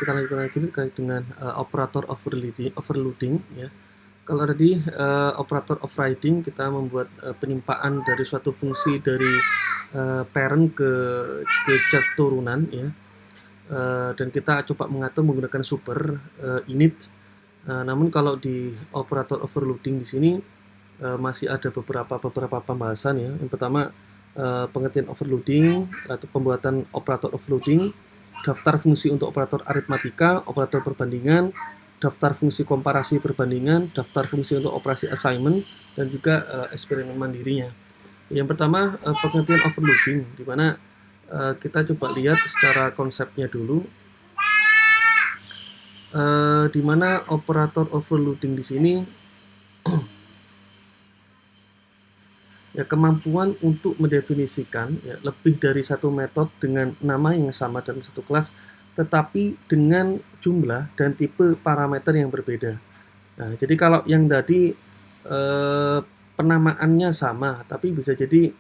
Kita lanjutkan lagi terkait dengan operator overloading ya. Kalau tadi operator overriding kita membuat penimpaan dari suatu fungsi dari parent ke child turunan ya. Dan kita coba mengatur menggunakan super init. Namun kalau di operator overloading di sini masih ada beberapa pembahasan ya. Yang pertama pengertian overloading atau pembuatan operator overloading, daftar fungsi untuk operator aritmatika, operator perbandingan, daftar fungsi komparasi perbandingan, daftar fungsi untuk operasi assignment, dan juga eksperimen mandirinya. Yang pertama pengertian overloading, di mana kita coba lihat secara konsepnya dulu, di mana operator overloading di sini ya kemampuan untuk mendefinisikan ya, lebih dari satu metode dengan nama yang sama dalam satu kelas, tetapi dengan jumlah dan tipe parameter yang berbeda. Nah, jadi kalau yang tadi penamaannya sama, tapi bisa jadi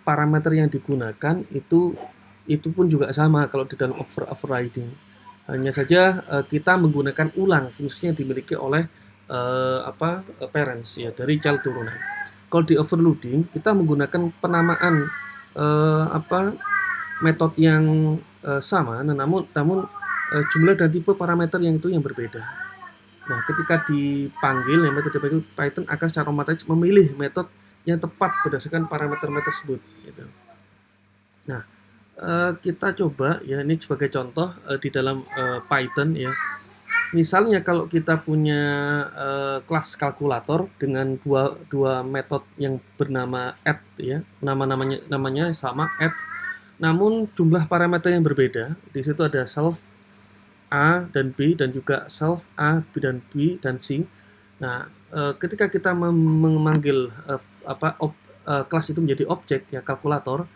parameter yang digunakan itu pun juga sama kalau di dalam overriding. Hanya saja kita menggunakan ulang fungsi yang dimiliki oleh parents ya dari child turunan. Kalau di overloading kita menggunakan penamaan metode yang sama, namun jumlah dan tipe parameter yang itu yang berbeda. Nah, ketika dipanggil, ya, metode Python akan secara otomatis memilih metode yang tepat berdasarkan parameter-parameter tersebut. Gitu. Nah, kita coba ya ini sebagai contoh di dalam Python ya. Misalnya kalau kita punya kelas kalkulator dengan dua metode yang bernama add ya, namanya sama add, namun jumlah parameter yang berbeda. Di situ ada self A dan B dan juga self A, B dan B dan C. Nah, ketika kita memanggil kelas itu menjadi objek ya kalkulator,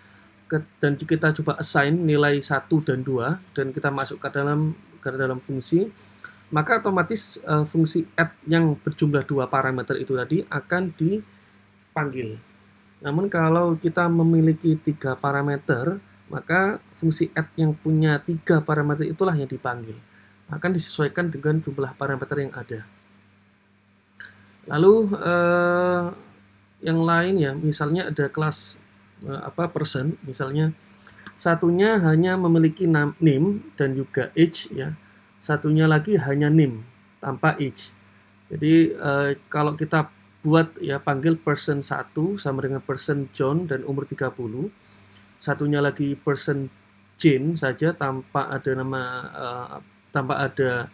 dan kita coba assign nilai 1 dan 2 dan kita masuk ke dalam fungsi, maka otomatis fungsi add yang berjumlah 2 parameter itu tadi akan dipanggil. Namun kalau kita memiliki 3 parameter, maka fungsi add yang punya 3 parameter itulah yang dipanggil. Akan disesuaikan dengan jumlah parameter yang ada. Lalu yang lain ya, misalnya ada kelas person, misalnya satunya hanya memiliki name dan juga age ya. Satunya lagi hanya name tanpa age. Jadi kalau kita buat ya panggil person 1 sama dengan person John dan umur 30. Satunya lagi person Jane saja tanpa ada nama tanpa ada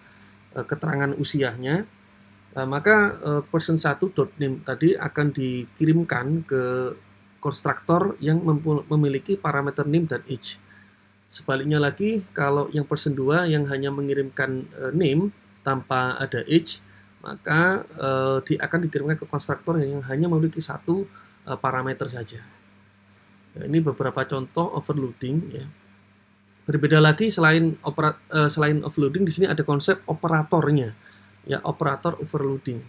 keterangan usianya. Maka person 1.name tadi akan dikirimkan ke konstruktor yang memiliki parameter name dan age. Sebaliknya lagi, kalau yang person 2 yang hanya mengirimkan name tanpa ada age, maka dia akan dikirimkan ke konstruktor yang hanya memiliki satu parameter saja. Nah, ini beberapa contoh overloading ya. Berbeda lagi selain overloading, di sini ada konsep operatornya ya, operator overloading.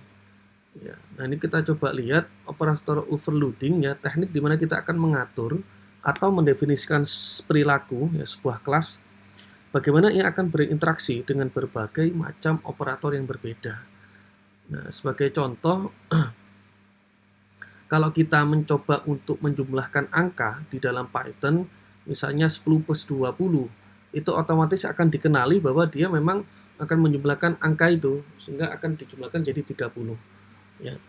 Ya, nah ini kita coba lihat operator overloading ya, teknik di mana kita akan mengatur atau mendefinisikan perilaku ya sebuah kelas, bagaimana ia akan berinteraksi dengan berbagai macam operator yang berbeda. Nah, sebagai contoh, kalau kita mencoba untuk menjumlahkan angka di dalam Python, misalnya 10 plus 20, itu otomatis akan dikenali bahwa dia memang akan menjumlahkan angka itu, sehingga akan dijumlahkan jadi 30. Ya.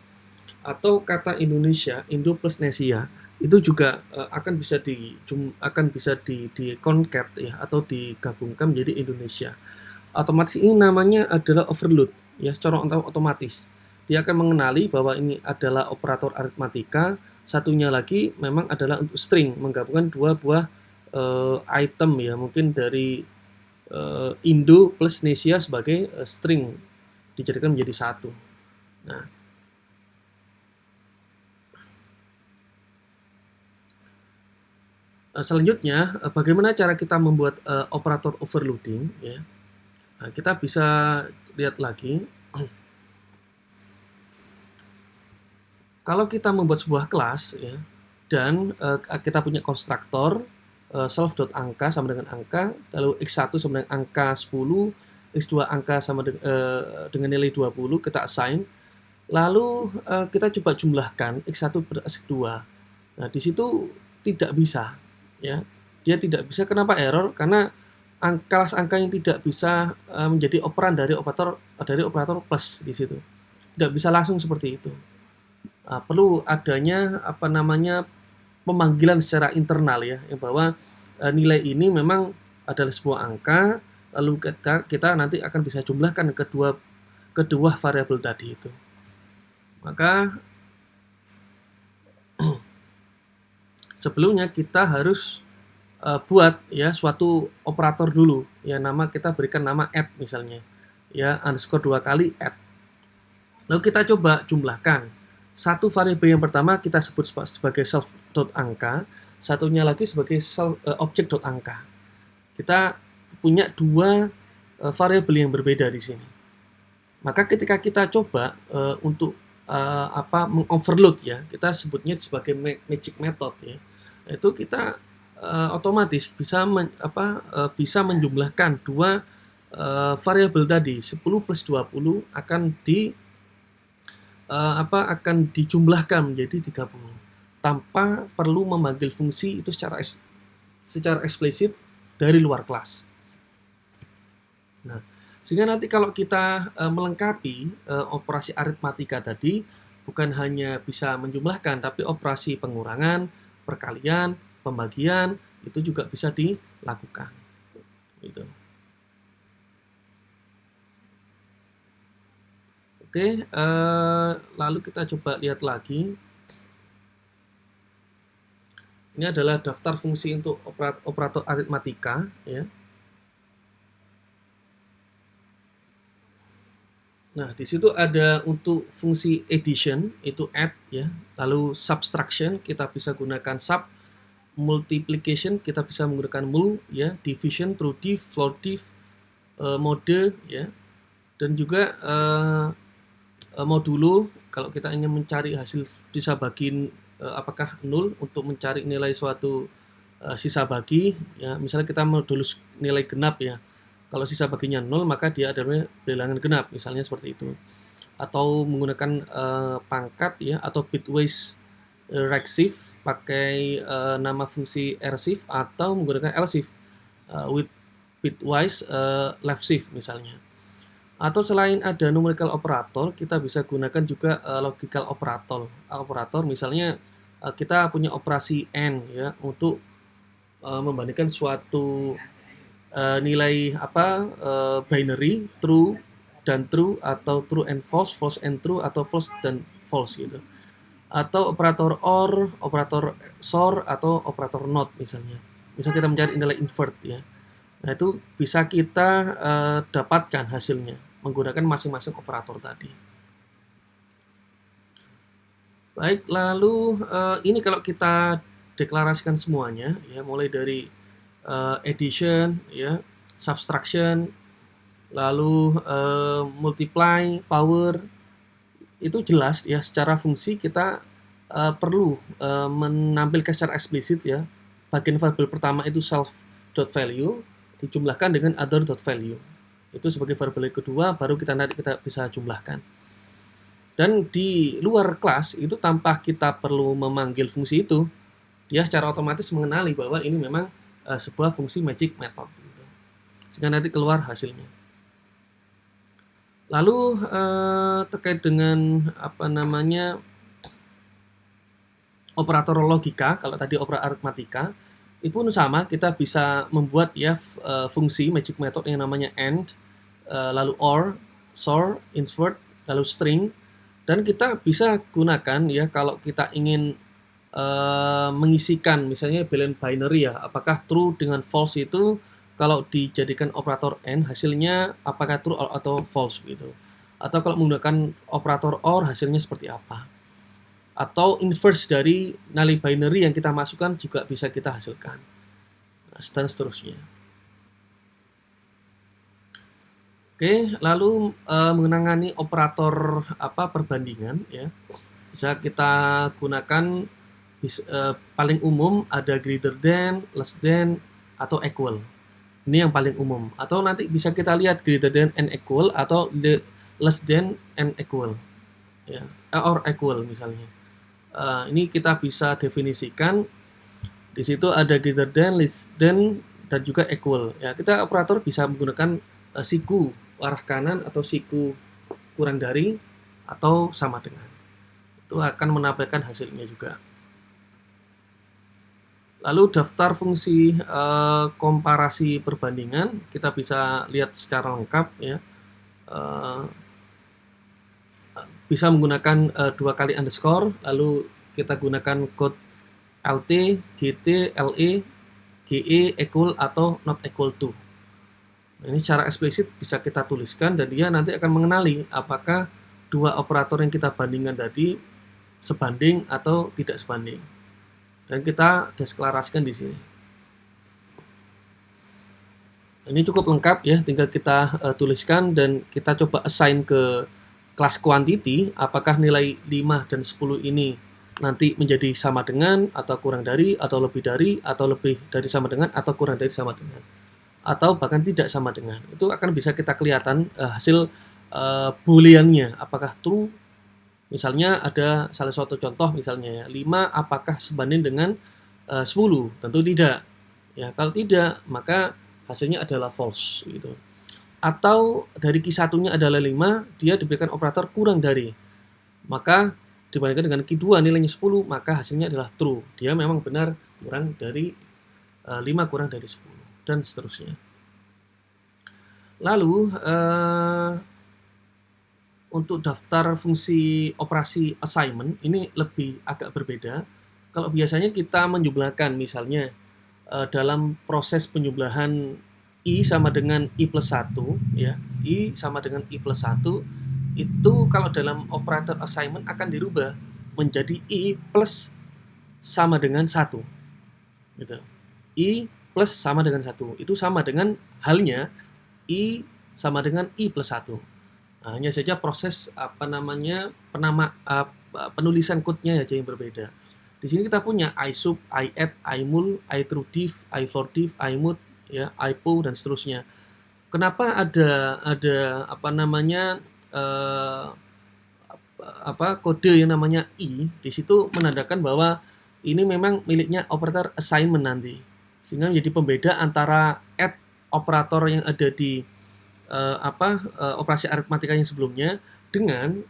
Atau kata Indonesia, Indo plus Nesia, itu juga akan bisa di concat ya, atau digabungkan menjadi Indonesia. Otomatis ini namanya adalah overload ya, secara otomatis. Dia akan mengenali bahwa ini adalah operator aritmatika, satunya lagi memang adalah untuk string, menggabungkan dua buah item ya, mungkin dari Indo plus Nesia sebagai string dijadikan menjadi satu. Nah, selanjutnya bagaimana cara kita membuat operator overloading ya. Nah, kita bisa lihat lagi. Kalau kita membuat sebuah kelas ya, dan kita punya konstruktor, self.angka sama dengan angka, lalu x1 sama dengan angka 10, x2 angka sama dengan nilai 20, kita assign. Lalu kita coba jumlahkan x1 per x2. Nah, di situ tidak bisa, ya. Dia tidak bisa. Kenapa error? Karena kelas angka yang tidak bisa menjadi operan dari operator plus di situ. Tidak bisa langsung seperti itu. Perlu adanya pemanggilan secara internal, ya, yang bahwa nilai ini memang adalah sebuah angka, lalu kita nanti akan bisa jumlahkan kedua variabel tadi itu. Maka sebelumnya kita harus buat ya suatu operator dulu, ya, kita berikan nama add misalnya, ya, underscore 2 kali add. Lalu kita coba jumlahkan. Satu variabel yang pertama kita sebut sebagai self.angka, satunya lagi sebagai object.angka. Kita punya dua variabel yang berbeda di sini. Maka ketika kita coba untuk mengoverload, ya, kita sebutnya sebagai magic method, ya, itu kita otomatis bisa menjumlahkan dua variabel tadi, 10 plus 20 akan dijumlahkan menjadi 30 tanpa perlu memanggil fungsi itu secara eksplisit dari luar kelas. Nah, sehingga nanti kalau kita melengkapi operasi aritmatika tadi, bukan hanya bisa menjumlahkan, tapi operasi pengurangan, perkalian, pembagian itu juga bisa dilakukan. Gitu. Oke, lalu kita coba lihat lagi. Ini adalah daftar fungsi untuk operator aritmatika, ya. Nah, di situ ada untuk fungsi addition, itu add, ya. Lalu subtraction, kita bisa gunakan sub. Multiplication, kita bisa menggunakan mul, ya. Division, true div, float div, mode, ya. Dan juga modulo, kalau kita ingin mencari hasil sisa bagi apakah 0 untuk mencari nilai suatu sisa bagi, ya. Misalnya kita modulus nilai genap, ya. Kalau sisa baginya 0, maka dia adalah bilangan genap, misalnya seperti itu. Atau menggunakan pangkat, ya, atau bitwise receive pakai nama fungsi receive, atau menggunakan else with bitwise left shift misalnya. Atau selain ada numerical operator, kita bisa gunakan juga logical operator. Misalnya kita punya operasi AND, ya, untuk membandingkan suatu nilai binary, true dan true, atau true and false, false and true, atau false dan false, gitu. Atau operator OR, operator SOR, atau operator NOT misalnya. Misal kita mencari nilai invert, ya. Nah, itu bisa kita dapatkan hasilnya menggunakan masing-masing operator tadi. Baik, lalu ini kalau kita deklarasikan semuanya, ya, mulai dari addition, ya, subtraction, lalu multiply, power, itu jelas, ya, secara fungsi kita perlu menampilkan secara eksplisit, ya, bagian variabel pertama itu self.value dijumlahkan dengan other.value. Itu sebagai variabel kedua, baru kita bisa jumlahkan. Dan di luar kelas itu tanpa kita perlu memanggil fungsi itu, dia secara otomatis mengenali bahwa ini memang sebuah fungsi magic method, gitu. Sehingga nanti keluar hasilnya. Lalu terkait dengan operator logika, kalau tadi operator aritmatika, itu pun sama, kita bisa membuat, ya, fungsi magic method yang namanya AND, lalu OR, SOR, invert, lalu string, dan kita bisa gunakan, ya, kalau kita ingin mengisikan misalnya boolean binary, ya, apakah true dengan false itu kalau dijadikan operator AND hasilnya apakah true atau false, gitu. Atau kalau menggunakan operator OR hasilnya seperti apa. Atau inverse dari nilai binary yang kita masukkan juga bisa kita hasilkan. Nah, dan seterusnya. Oke, lalu mengenai operator perbandingan, ya, bisa kita gunakan paling umum ada greater than, less than, atau equal. Ini yang paling umum. Atau nanti bisa kita lihat greater than and equal atau less than and equal, ya, or equal misalnya. Ini kita bisa definisikan. Di situ ada greater than, less than, dan juga equal. Ya, kita operator bisa menggunakan siku arah kanan atau siku kurang dari atau sama dengan. Itu akan menampilkan hasilnya juga. Lalu daftar fungsi komparasi perbandingan kita bisa lihat secara lengkap, ya. Bisa menggunakan 2 kali underscore, lalu kita gunakan kode LT, GT, LE, GE equal atau not equal to. Nah, ini secara eksplisit bisa kita tuliskan dan dia nanti akan mengenali apakah 2 operator yang kita bandingkan tadi sebanding atau tidak sebanding. Dan kita deklarasikan di sini. Ini cukup lengkap ya, tinggal kita tuliskan dan kita coba assign ke kelas quantity apakah nilai 5 dan 10 ini nanti menjadi sama dengan atau kurang dari atau lebih dari atau lebih dari sama dengan atau kurang dari sama dengan atau bahkan tidak sama dengan. Itu akan bisa kita kelihatan hasil booleannya apakah true. Misalnya ada salah satu contoh misalnya ya, 5 apakah sebanding dengan 10? Tentu tidak. Ya, kalau tidak maka hasilnya adalah false gitu. Atau dari Q1-nya adalah 5, dia diberikan operator kurang dari. Maka dibandingkan dengan Q2 nilainya 10, maka hasilnya adalah true. Dia memang benar kurang dari 5 kurang dari 10 dan seterusnya. Lalu untuk daftar fungsi operasi assignment ini lebih agak berbeda. Kalau biasanya kita menjumlahkan misalnya dalam proses penjumlahan I sama dengan I plus 1 ya, I sama dengan I plus 1 itu kalau dalam operator assignment akan dirubah menjadi I plus sama dengan 1 gitu. I plus sama dengan 1 itu sama dengan halnya I sama dengan I plus 1. Nah, hanya saja proses penulisan code-nya aja yang berbeda. Di sini kita punya I sub, I add, I mul, I true div, I for div, I mut, ya, I po dan seterusnya. Kenapa ada kode yang namanya I di situ menandakan bahwa ini memang miliknya operator assignment nanti. Sehingga menjadi pembeda antara add operator yang ada di operasi aritmatika yang sebelumnya dengan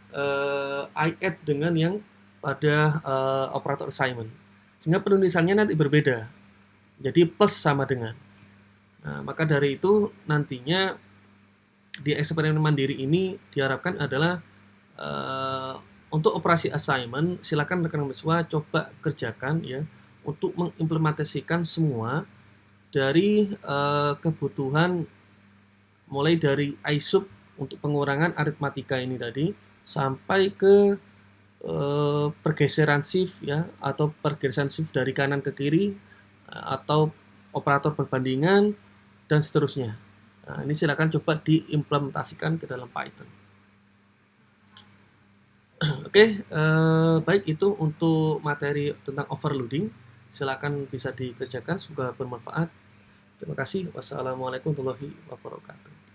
I add dengan yang pada operator assignment. Sehingga penulisannya nanti berbeda. Jadi plus sama dengan. Nah, maka dari itu nantinya di eksperimen mandiri ini diharapkan adalah untuk operasi assignment silakan rekan mahasiswa coba kerjakan ya untuk mengimplementasikan semua dari kebutuhan mulai dari I sub untuk pengurangan aritmatika ini tadi sampai ke pergeseran shift ya atau pergeseran shift dari kanan ke kiri atau operator perbandingan dan seterusnya. Nah, ini silakan coba diimplementasikan ke dalam Python. Oke, baik itu untuk materi tentang overloading. Silakan bisa dikerjakan, semoga bermanfaat. Terima kasih. Wassalamualaikum warahmatullahi wabarakatuh.